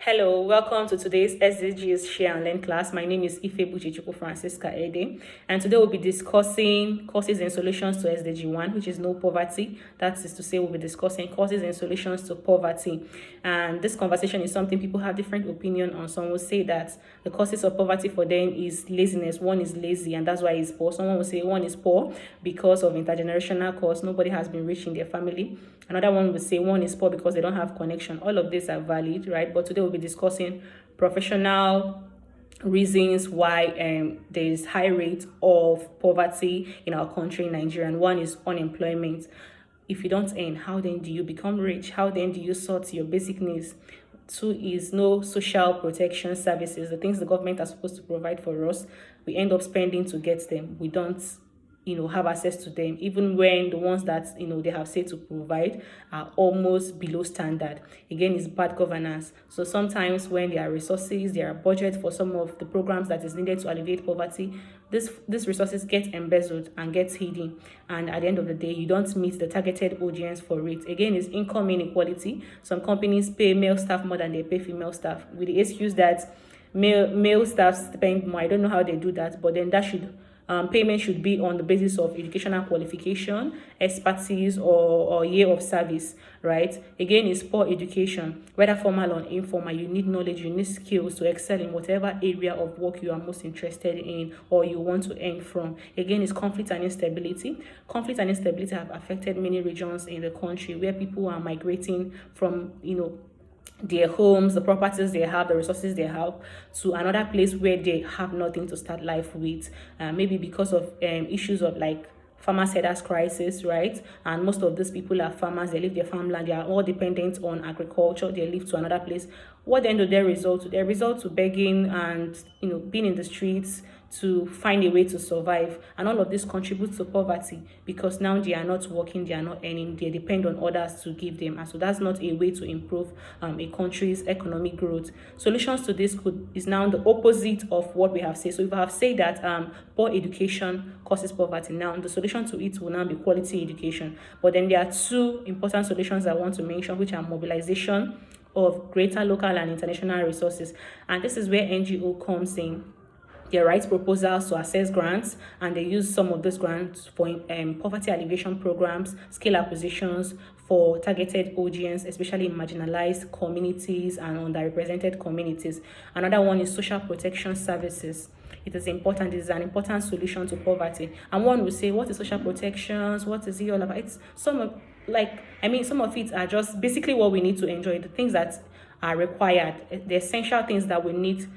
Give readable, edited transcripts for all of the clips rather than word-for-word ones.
Hello, welcome to today's SDGs Share and Learn class. My name is Ife Buchichuku Francisca Ede, and today we'll be discussing causes and solutions to SDG 1, which is no poverty. That is to say, we'll be discussing causes and solutions to poverty. And this conversation is something people have different opinion on. Some will say that the causes of poverty for them is laziness. One is lazy, and that's why he's poor. Someone will say one is poor because of intergenerational cause. Nobody has been rich in their family. Another one will say one is poor because they don't have connection. All of these are valid, right? But today we'll be discussing professional reasons why there is high rate of poverty in our country, Nigeria. And one is unemployment. If you don't earn, how then do you become rich? How then do you sort your basic needs? Two is no social protection services. The things the government are supposed to provide for us, we end up spending to get them. We don't have access to them, even when the ones that they have said to provide are almost below standard. Again, it's bad governance. So sometimes when there are resources, there are budget for some of the programs that is needed to alleviate poverty, these resources get embezzled and get hidden, and at the end of the day you don't meet the targeted audience for it. Again, it's income inequality. Some companies pay male staff more than they pay female staff, with the excuse that male staff spend more. I don't know how they do that, but then that should payment should be on the basis of educational qualification, expertise, or year of service, right? Again, it's poor education, whether formal or informal. You need knowledge, you need skills to excel in whatever area of work you are most interested in or you want to earn from. Again, it's conflict and instability. Conflict and instability have affected many regions in the country where people are migrating from, their homes, the properties they have, the resources they have, to another place where they have nothing to start life with, maybe because of issues of like farmers herders crisis, right? And most of these people are farmers. They leave their farmland, they are all dependent on agriculture, they live to another place. What then do they result to? They result to begging and being in the streets to find a way to survive, and all of this contributes to poverty because now they are not working, they are not earning, they depend on others to give them, and so that's not a way to improve a country's economic growth. Solutions to this is now the opposite of what we have said. So if I have said that poor education causes poverty, now the solution to it will now be quality education. But then there are two important solutions I want to mention, which are mobilization of greater local and international resources, and this is where NGO comes in. They write proposals to access grants, and they use some of those grants for poverty alleviation programs, skill acquisitions for targeted audience, especially in marginalized communities and underrepresented communities. Another one is social protection services. It is important. It is an important solution to poverty. And one will say, what is social protections? What is it all about? It's some of it are just basically what we need to enjoy, the things that are required, the essential things that we need,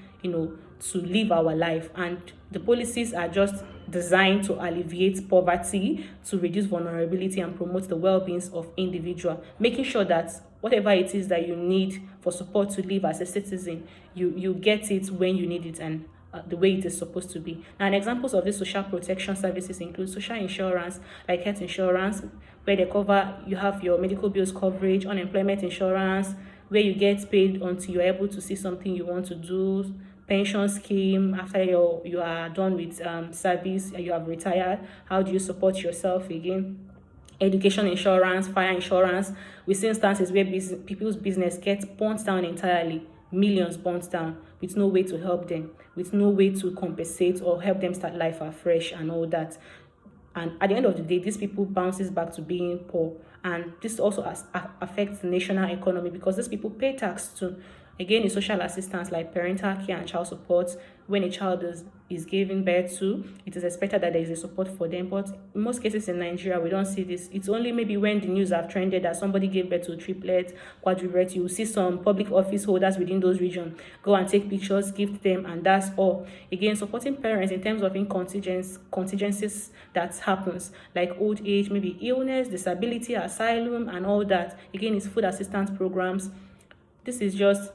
to live our life. And the policies are just designed to alleviate poverty, to reduce vulnerability, and promote the well-being of individual, making sure that whatever it is that you need for support to live as a citizen, you get it when you need it, and the way it is supposed to be. And examples of these social protection services include social insurance, like health insurance, where they cover, you have your medical bills coverage, unemployment insurance, where you get paid until you're able to see something you want to do, pension scheme after you are done with service and you have retired. How do you support yourself again? Education insurance, fire insurance. We see instances where people's business gets burnt down entirely, millions burnt down, with no way to help them, with no way to compensate or help them start life afresh and all that. And at the end of the day, these people bounces back to being poor, and this also affects the national economy because these people pay tax too. Again, in social assistance like parental care and child support, when a child is given birth to, it is expected that there is a support for them. But in most cases in Nigeria, we don't see this. It's only maybe when the news have trended that somebody gave birth to a triplet, quadruplet, you will see some public office holders within those regions go and take pictures, gift them, and that's all. Again, supporting parents in terms of contingencies that happens, like old age, maybe illness, disability, asylum, and all that. Again, it's food assistance programs. This is just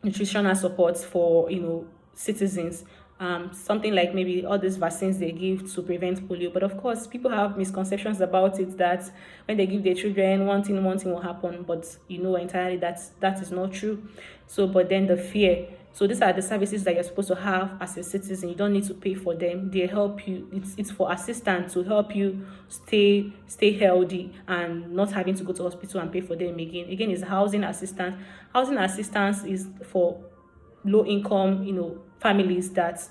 nutritional support for citizens, something like maybe all these vaccines they give to prevent polio. But of course, people have misconceptions about it, that when they give their children one thing will happen, but entirely that is not true. So but then the fear So these are the services that you're supposed to have as a citizen. You don't need to pay for them. They help you. It's for assistance to help you stay healthy and not having to go to hospital and pay for them again. Again, is housing assistance. Housing assistance is for low income, families that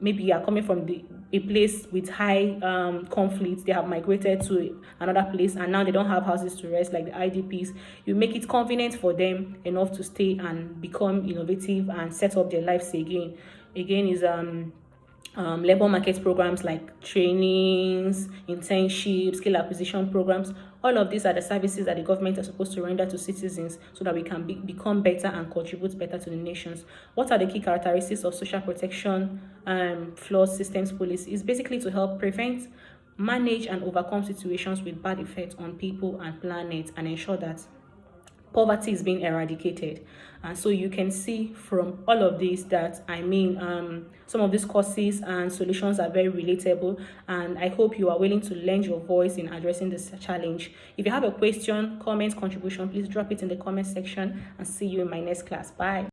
maybe are coming from a place with high conflict. They have migrated to another place and now they don't have houses to rest, like the IDPs. You make it convenient for them enough to stay and become innovative and set up their lives again. Again is labor market programs like trainings, internships, skill acquisition programs. All of these are the services that the government are supposed to render to citizens so that we can become better and contribute better to the nations. What are the key characteristics of social protection flood systems policy? Is basically to help prevent, manage, and overcome situations with bad effects on people and planet, and ensure that poverty is being eradicated. And so you can see from all of this that some of these courses and solutions are very relatable, and I hope you are willing to lend your voice in addressing this challenge. If you have a question, comment, contribution, please drop it in the comment section, and see you in my next class. Bye.